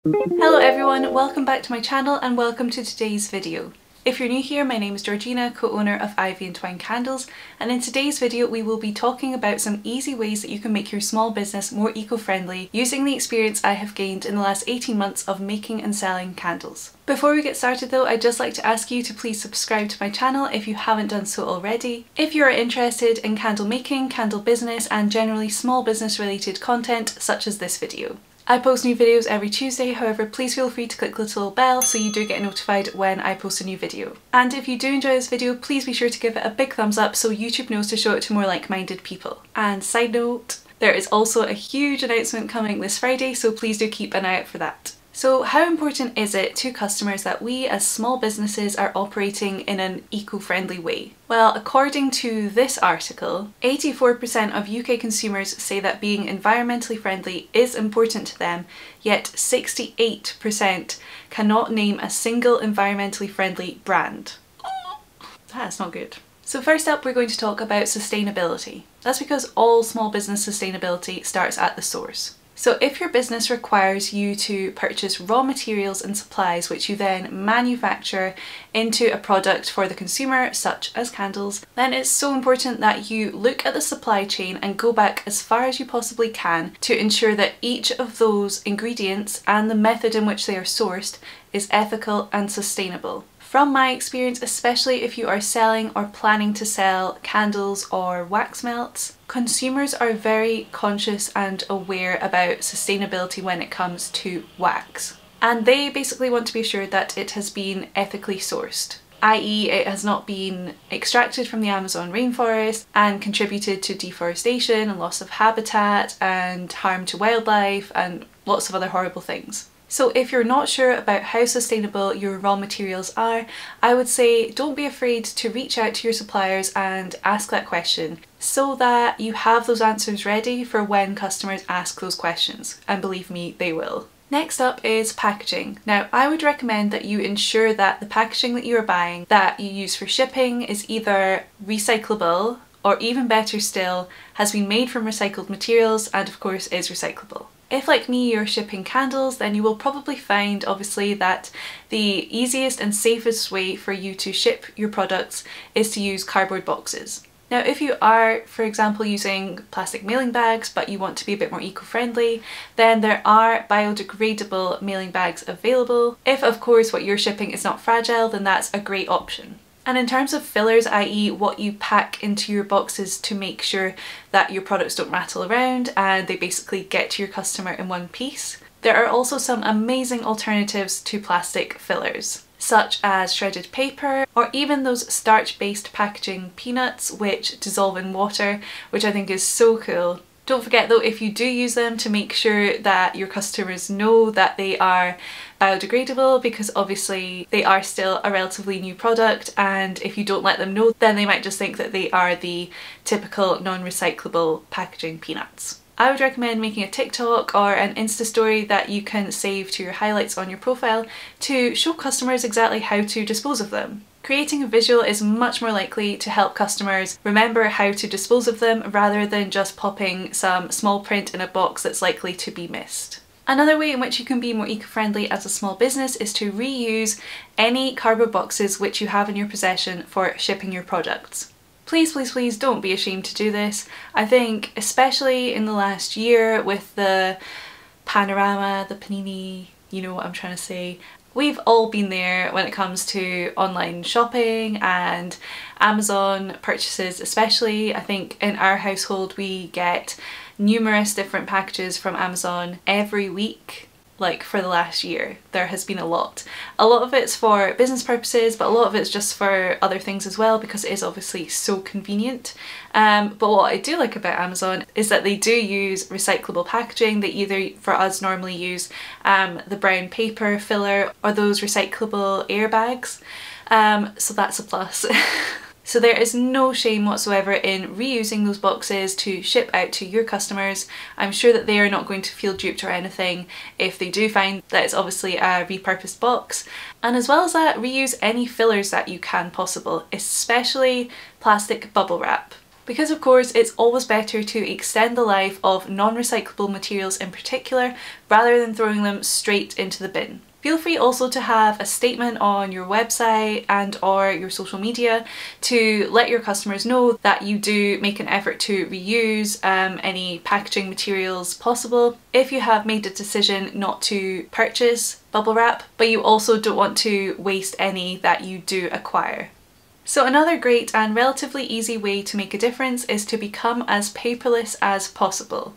Hello everyone, welcome back to my channel and welcome to today's video. If you're new here, my name is Georgina, co-owner of Ivy and Twine candles, and in today's video we will be talking about some easy ways that you can make your small business more eco-friendly using the experience I have gained in the last 18 months of making and selling candles. Before we get started though, I'd just like to ask you to please subscribe to my channel if you haven't done so already. If you are interested in candle making, candle business and generally small business related content such as this video. I post new videos every Tuesday, however please feel free to click the little bell so you do get notified when I post a new video. And if you do enjoy this video, please be sure to give it a big thumbs up so YouTube knows to show it to more like-minded people. And side note, there is also a huge announcement coming this Friday, so please do keep an eye out for that. So how important is it to customers that we as small businesses are operating in an eco-friendly way? Well, according to this article, 84% of UK consumers say that being environmentally friendly is important to them, yet 68% cannot name a single environmentally friendly brand. That's not good. So first up, we're going to talk about sustainability. That's because all small business sustainability starts at the source. So if your business requires you to purchase raw materials and supplies which you then manufacture into a product for the consumer, such as candles, then it's so important that you look at the supply chain and go back as far as you possibly can to ensure that each of those ingredients and the method in which they are sourced is ethical and sustainable. From my experience, especially if you are selling or planning to sell candles or wax melts, consumers are very conscious and aware about sustainability when it comes to wax. And they basically want to be assured that it has been ethically sourced, i.e. it has not been extracted from the Amazon rainforest and contributed to deforestation and loss of habitat and harm to wildlife and lots of other horrible things. So if you're not sure about how sustainable your raw materials are, I would say don't be afraid to reach out to your suppliers and ask that question so that you have those answers ready for when customers ask those questions, and believe me, they will. Next up is packaging. Now, I would recommend that you ensure that the packaging that you are buying that you use for shipping is either recyclable or, even better still, has been made from recycled materials and of course is recyclable. If, like me, you're shipping candles, then you will probably find, obviously, that the easiest and safest way for you to ship your products is to use cardboard boxes. Now, if you are, for example, using plastic mailing bags, but you want to be a bit more eco-friendly, then there are biodegradable mailing bags available. If, of course, what you're shipping is not fragile, then that's a great option. And in terms of fillers, i.e. what you pack into your boxes to make sure that your products don't rattle around and they basically get to your customer in one piece, there are also some amazing alternatives to plastic fillers, such as shredded paper or even those starch-based packaging peanuts which dissolve in water, which I think is so cool. Don't forget though, if you do use them, to make sure that your customers know that they are biodegradable, because obviously they are still a relatively new product, and if you don't let them know, then they might just think that they are the typical non-recyclable packaging peanuts. I would recommend making a TikTok or an Insta story that you can save to your highlights on your profile to show customers exactly how to dispose of them. Creating a visual is much more likely to help customers remember how to dispose of them rather than just popping some small print in a box that's likely to be missed. Another way in which you can be more eco-friendly as a small business is to reuse any cardboard boxes which you have in your possession for shipping your products. Please, please, please don't be ashamed to do this. I think especially in the last year with the panorama, the panini, you know what I'm trying to say, we've all been there when it comes to online shopping and Amazon purchases especially. I think in our household we get numerous different packages from Amazon every week. Like for the last year, there has been a lot. A lot of it's for business purposes, but a lot of it's just for other things as well, because it is obviously so convenient. But what I do like about Amazon is that they do use recyclable packaging. They either, for us, normally use the brown paper filler or those recyclable airbags. So that's a plus. So there is no shame whatsoever in reusing those boxes to ship out to your customers. I'm sure that they are not going to feel duped or anything if they do find that it's obviously a repurposed box. And as well as that, reuse any fillers that you can possible, especially plastic bubble wrap. because of course it's always better to extend the life of non-recyclable materials in particular rather than throwing them straight into the bin. Feel free also to have a statement on your website and or your social media to let your customers know that you do make an effort to reuse any packaging materials possible if you have made a decision not to purchase bubble wrap, but you also don't want to waste any that you do acquire. So another great and relatively easy way to make a difference is to become as paperless as possible.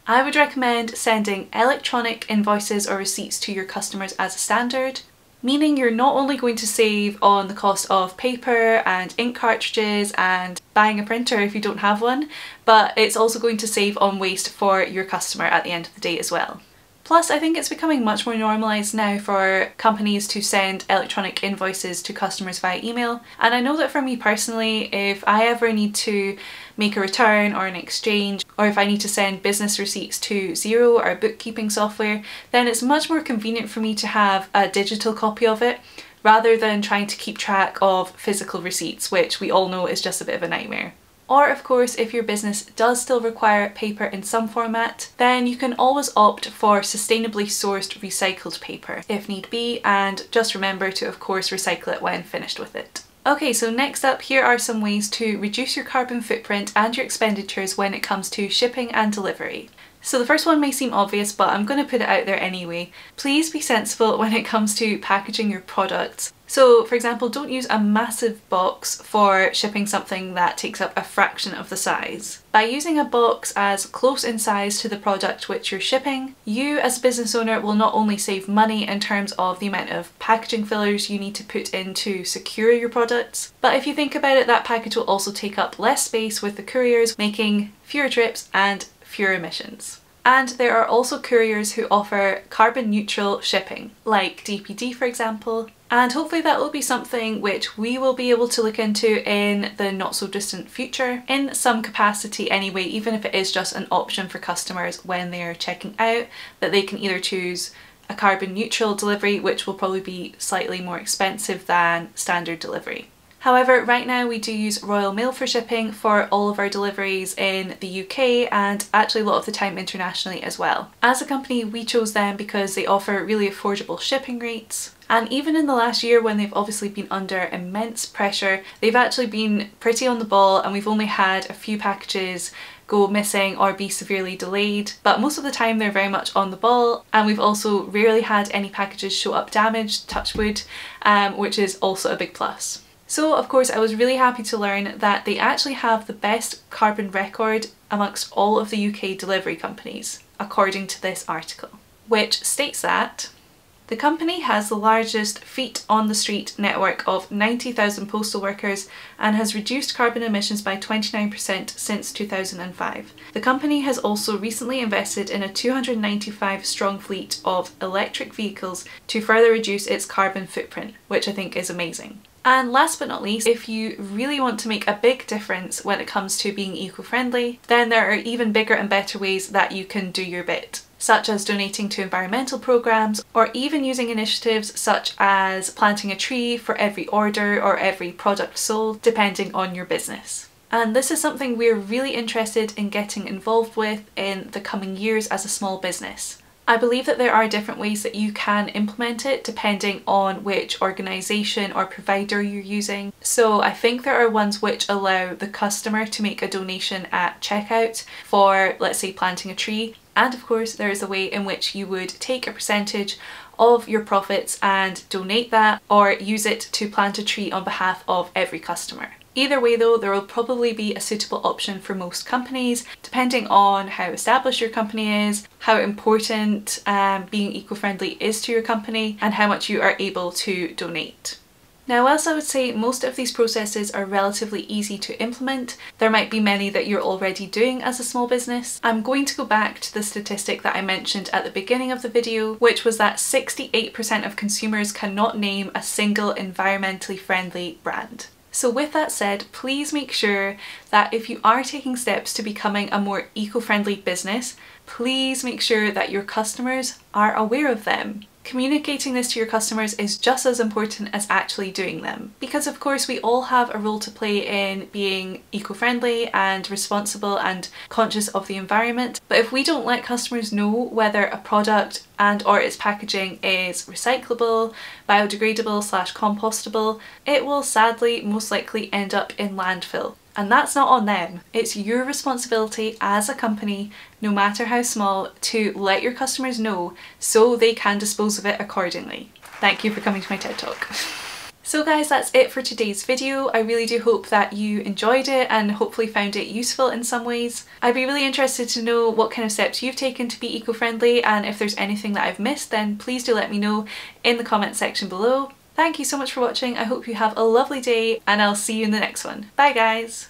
I would recommend sending electronic invoices or receipts to your customers as a standard, meaning you're not only going to save on the cost of paper and ink cartridges and buying a printer if you don't have one, but it's also going to save on waste for your customer at the end of the day as well. Plus, I think it's becoming much more normalised now for companies to send electronic invoices to customers via email. And I know that for me personally, if I ever need to make a return or an exchange, or if I need to send business receipts to Xero, our bookkeeping software, then it's much more convenient for me to have a digital copy of it rather than trying to keep track of physical receipts, which we all know is just a bit of a nightmare. Or of course, if your business does still require paper in some format, then you can always opt for sustainably sourced recycled paper if need be, and just remember to of course recycle it when finished with it. Okay, so next up, here are some ways to reduce your carbon footprint and your expenditures when it comes to shipping and delivery. So the first one may seem obvious, but I'm going to put it out there anyway. Please be sensible when it comes to packaging your products. So for example, don't use a massive box for shipping something that takes up a fraction of the size. By using a box as close in size to the product which you're shipping, you as a business owner will not only save money in terms of the amount of packaging fillers you need to put in to secure your products, but if you think about it, that package will also take up less space with the couriers, making fewer trips and fewer emissions. And there are also couriers who offer carbon neutral shipping, like DPD for example, and hopefully that will be something which we will be able to look into in the not so distant future, in some capacity anyway, even if it is just an option for customers when they are checking out, that they can either choose a carbon neutral delivery, which will probably be slightly more expensive than standard delivery. However, right now we do use Royal Mail for shipping for all of our deliveries in the UK and actually a lot of the time internationally as well. As a company, we chose them because they offer really affordable shipping rates. And even in the last year, when they've obviously been under immense pressure, they've actually been pretty on the ball, and we've only had a few packages go missing or be severely delayed, but most of the time they're very much on the ball, and we've also rarely had any packages show up damaged, touch wood, which is also a big plus. So of course I was really happy to learn that they actually have the best carbon record amongst all of the UK delivery companies, according to this article, which states that the company has the largest feet on the street network of 90,000 postal workers and has reduced carbon emissions by 29% since 2005. The company has also recently invested in a 295 strong fleet of electric vehicles to further reduce its carbon footprint, which I think is amazing. And last but not least, if you really want to make a big difference when it comes to being eco-friendly, then there are even bigger and better ways that you can do your bit, such as donating to environmental programs, or even using initiatives such as planting a tree for every order or every product sold, depending on your business. And this is something we're really interested in getting involved with in the coming years as a small business. I believe that there are different ways that you can implement it depending on which organisation or provider you're using. So I think there are ones which allow the customer to make a donation at checkout for, let's say, planting a tree. And of course there is a way in which you would take a percentage of your profits and donate that, or use it to plant a tree on behalf of every customer. Either way though, there will probably be a suitable option for most companies, depending on how established your company is, how important being eco-friendly is to your company, and how much you are able to donate. Now, whilst I would say most of these processes are relatively easy to implement, there might be many that you're already doing as a small business. I'm going to go back to the statistic that I mentioned at the beginning of the video, which was that 68% of consumers cannot name a single environmentally friendly brand. So with that said, please make sure that if you are taking steps to becoming a more eco-friendly business, please make sure that your customers are aware of them. Communicating this to your customers is just as important as actually doing them. Because of course we all have a role to play in being eco-friendly and responsible and conscious of the environment. But if we don't let customers know whether a product and or its packaging is recyclable, biodegradable / compostable, it will sadly most likely end up in landfill. And that's not on them. It's your responsibility as a company, no matter how small, to let your customers know so they can dispose of it accordingly. Thank you for coming to my TED Talk. So guys, that's it for today's video. I really do hope that you enjoyed it and hopefully found it useful in some ways. I'd be really interested to know what kind of steps you've taken to be eco-friendly, and if there's anything that I've missed, then please do let me know in the comment section below. Thank you so much for watching. I hope you have a lovely day and I'll see you in the next one. Bye guys!